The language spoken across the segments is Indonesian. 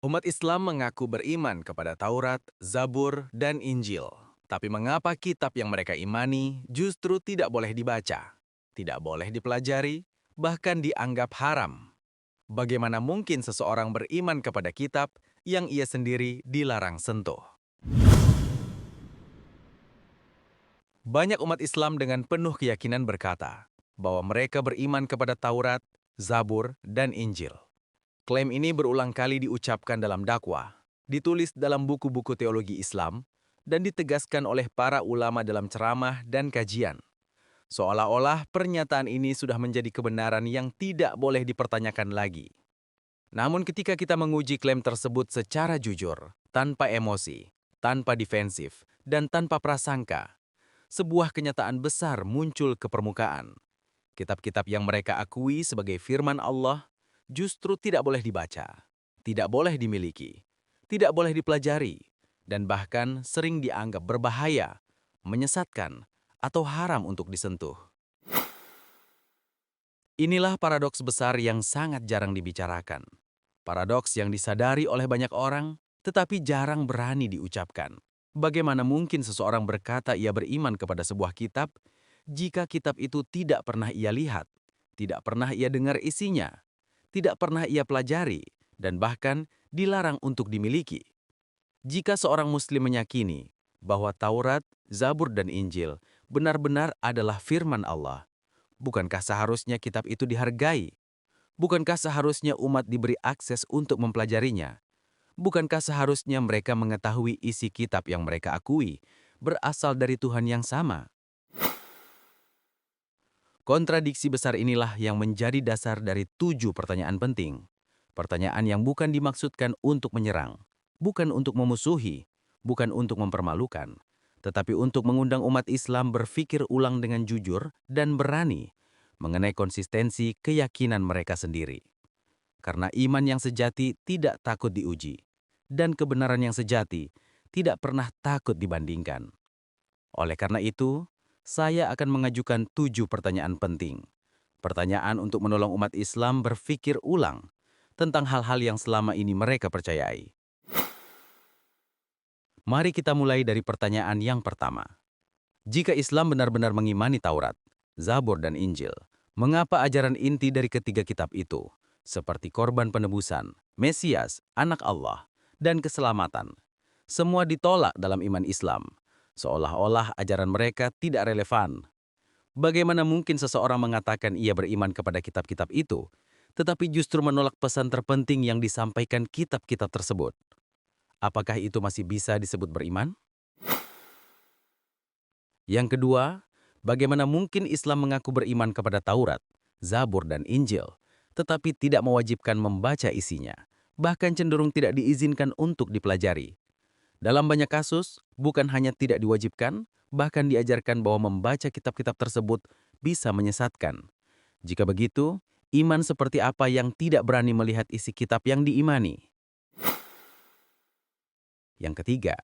Umat Islam mengaku beriman kepada Taurat, Zabur, dan Injil. Tapi mengapa kitab yang mereka imani justru tidak boleh dibaca, tidak boleh dipelajari, bahkan dianggap haram? Bagaimana mungkin seseorang beriman kepada kitab yang ia sendiri dilarang sentuh? Banyak umat Islam dengan penuh keyakinan berkata bahwa mereka beriman kepada Taurat, Zabur, dan Injil. Klaim ini berulang kali diucapkan dalam dakwah, ditulis dalam buku-buku teologi Islam, dan ditegaskan oleh para ulama dalam ceramah dan kajian. Seolah-olah pernyataan ini sudah menjadi kebenaran yang tidak boleh dipertanyakan lagi. Namun ketika kita menguji klaim tersebut secara jujur, tanpa emosi, tanpa defensif, dan tanpa prasangka, sebuah kenyataan besar muncul ke permukaan. Kitab-kitab yang mereka akui sebagai firman Allah justru tidak boleh dibaca, tidak boleh dimiliki, tidak boleh dipelajari, dan bahkan sering dianggap berbahaya, menyesatkan, atau haram untuk disentuh. Inilah paradoks besar yang sangat jarang dibicarakan. Paradoks yang disadari oleh banyak orang, tetapi jarang berani diucapkan. Bagaimana mungkin seseorang berkata ia beriman kepada sebuah kitab, jika kitab itu tidak pernah ia lihat, tidak pernah ia dengar isinya, tidak pernah ia pelajari, dan bahkan dilarang untuk dimiliki? Jika seorang muslim meyakini bahwa Taurat, Zabur, dan Injil benar-benar adalah firman Allah, bukankah seharusnya kitab itu dihargai? Bukankah seharusnya umat diberi akses untuk mempelajarinya? Bukankah seharusnya mereka mengetahui isi kitab yang mereka akui berasal dari Tuhan yang sama? Kontradiksi besar inilah yang menjadi dasar dari 7 pertanyaan penting. Pertanyaan yang bukan dimaksudkan untuk menyerang, bukan untuk memusuhi, bukan untuk mempermalukan, tetapi untuk mengundang umat Islam berpikir ulang dengan jujur dan berani mengenai konsistensi keyakinan mereka sendiri. Karena iman yang sejati tidak takut diuji, dan kebenaran yang sejati tidak pernah takut dibandingkan. Oleh karena itu, saya akan mengajukan 7 pertanyaan penting. Pertanyaan untuk menolong umat Islam berpikir ulang tentang hal-hal yang selama ini mereka percayai. Mari kita mulai dari pertanyaan yang pertama. Jika Islam benar-benar mengimani Taurat, Zabur, dan Injil, mengapa ajaran inti dari ketiga kitab itu, seperti korban penebusan, Mesias, anak Allah, dan keselamatan, semua ditolak dalam iman Islam, seolah-olah ajaran mereka tidak relevan? Bagaimana mungkin seseorang mengatakan ia beriman kepada kitab-kitab itu, tetapi justru menolak pesan terpenting yang disampaikan kitab-kitab tersebut? Apakah itu masih bisa disebut beriman? Yang kedua, bagaimana mungkin Islam mengaku beriman kepada Taurat, Zabur, dan Injil, tetapi tidak mewajibkan membaca isinya, bahkan cenderung tidak diizinkan untuk dipelajari? Dalam banyak kasus, bukan hanya tidak diwajibkan, bahkan diajarkan bahwa membaca kitab-kitab tersebut bisa menyesatkan. Jika begitu, iman seperti apa yang tidak berani melihat isi kitab yang diimani? Yang ketiga,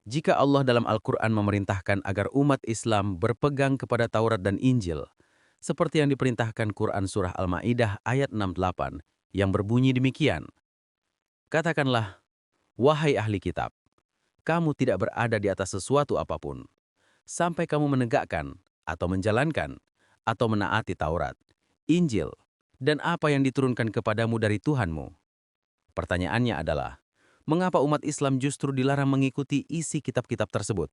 jika Allah dalam Al-Quran memerintahkan agar umat Islam berpegang kepada Taurat dan Injil, seperti yang diperintahkan Quran Surah Al-Ma'idah ayat 68, yang berbunyi demikian, katakanlah, wahai ahli kitab, kamu tidak berada di atas sesuatu apapun, sampai kamu menegakkan, atau menjalankan, atau menaati Taurat, Injil, dan apa yang diturunkan kepadamu dari Tuhanmu. Pertanyaannya adalah, mengapa umat Islam justru dilarang mengikuti isi kitab-kitab tersebut?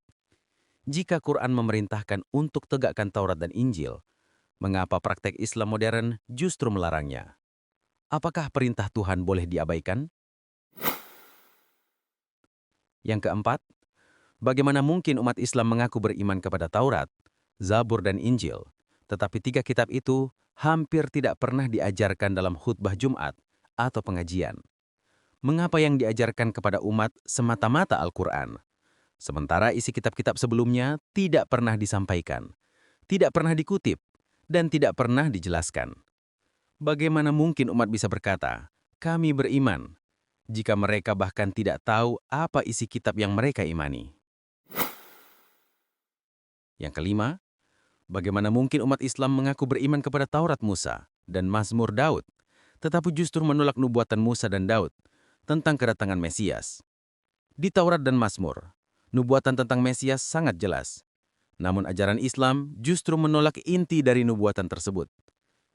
Jika Quran memerintahkan untuk tegakkan Taurat dan Injil, mengapa praktek Islam modern justru melarangnya? Apakah perintah Tuhan boleh diabaikan? Yang keempat, bagaimana mungkin umat Islam mengaku beriman kepada Taurat, Zabur, dan Injil, tetapi tiga kitab itu hampir tidak pernah diajarkan dalam khutbah Jumat atau pengajian? Mengapa yang diajarkan kepada umat semata-mata Al-Quran, sementara isi kitab-kitab sebelumnya tidak pernah disampaikan, tidak pernah dikutip, dan tidak pernah dijelaskan? Bagaimana mungkin umat bisa berkata, kami beriman, jika mereka bahkan tidak tahu apa isi kitab yang mereka imani? Yang kelima, bagaimana mungkin umat Islam mengaku beriman kepada Taurat Musa dan Mazmur Daud, tetapi justru menolak nubuatan Musa dan Daud, tentang kedatangan Mesias. Di Taurat dan Mazmur, nubuatan tentang Mesias sangat jelas. Namun ajaran Islam justru menolak inti dari nubuatan tersebut.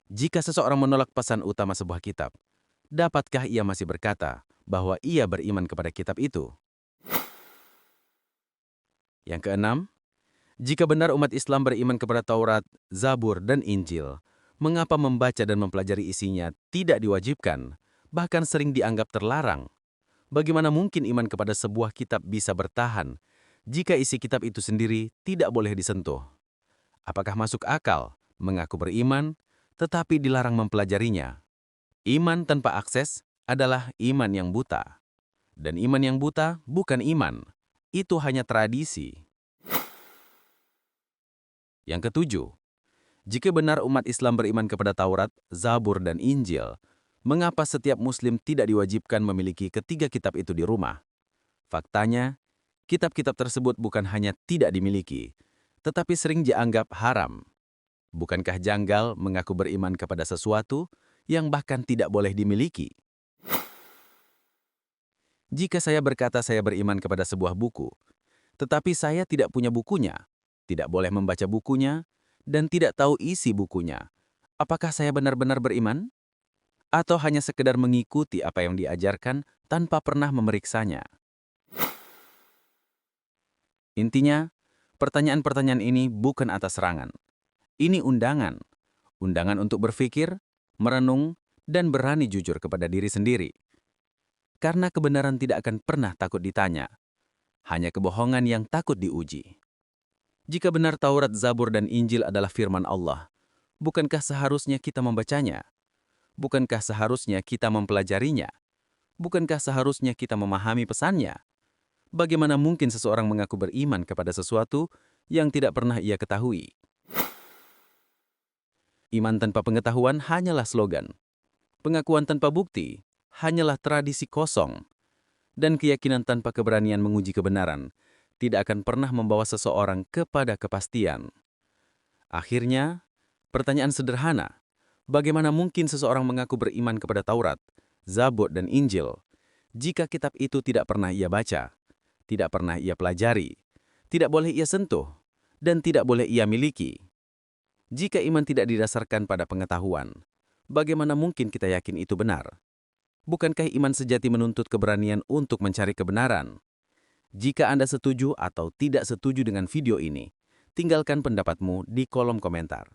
Jika seseorang menolak pesan utama sebuah kitab, dapatkah ia masih berkata bahwa ia beriman kepada kitab itu? Yang keenam, jika benar umat Islam beriman kepada Taurat, Zabur, dan Injil, mengapa membaca dan mempelajari isinya tidak diwajibkan, bahkan sering dianggap terlarang? Bagaimana mungkin iman kepada sebuah kitab bisa bertahan jika isi kitab itu sendiri tidak boleh disentuh? Apakah masuk akal mengaku beriman, tetapi dilarang mempelajarinya? Iman tanpa akses adalah iman yang buta. Dan iman yang buta bukan iman, itu hanya tradisi. Yang ketujuh, jika benar umat Islam beriman kepada Taurat, Zabur, dan Injil, mengapa setiap Muslim tidak diwajibkan memiliki ketiga kitab itu di rumah? Faktanya, kitab-kitab tersebut bukan hanya tidak dimiliki, tetapi sering dianggap haram. Bukankah janggal mengaku beriman kepada sesuatu yang bahkan tidak boleh dimiliki? Jika saya berkata saya beriman kepada sebuah buku, tetapi saya tidak punya bukunya, tidak boleh membaca bukunya, dan tidak tahu isi bukunya, apakah saya benar-benar beriman? Atau hanya sekedar mengikuti apa yang diajarkan tanpa pernah memeriksanya? Intinya, pertanyaan-pertanyaan ini bukan atas serangan. Ini undangan. Undangan untuk berpikir, merenung, dan berani jujur kepada diri sendiri. Karena kebenaran tidak akan pernah takut ditanya. Hanya kebohongan yang takut diuji. Jika benar Taurat, Zabur, dan Injil adalah firman Allah, bukankah seharusnya kita membacanya? Bukankah seharusnya kita mempelajarinya? Bukankah seharusnya kita memahami pesannya? Bagaimana mungkin seseorang mengaku beriman kepada sesuatu yang tidak pernah ia ketahui? Iman tanpa pengetahuan hanyalah slogan. Pengakuan tanpa bukti hanyalah tradisi kosong. Dan keyakinan tanpa keberanian menguji kebenaran tidak akan pernah membawa seseorang kepada kepastian. Akhirnya, pertanyaan sederhana, bagaimana mungkin seseorang mengaku beriman kepada Taurat, Zabur, dan Injil jika kitab itu tidak pernah ia baca, tidak pernah ia pelajari, tidak boleh ia sentuh, dan tidak boleh ia miliki? Jika iman tidak didasarkan pada pengetahuan, bagaimana mungkin kita yakin itu benar? Bukankah iman sejati menuntut keberanian untuk mencari kebenaran? Jika Anda setuju atau tidak setuju dengan video ini, tinggalkan pendapatmu di kolom komentar.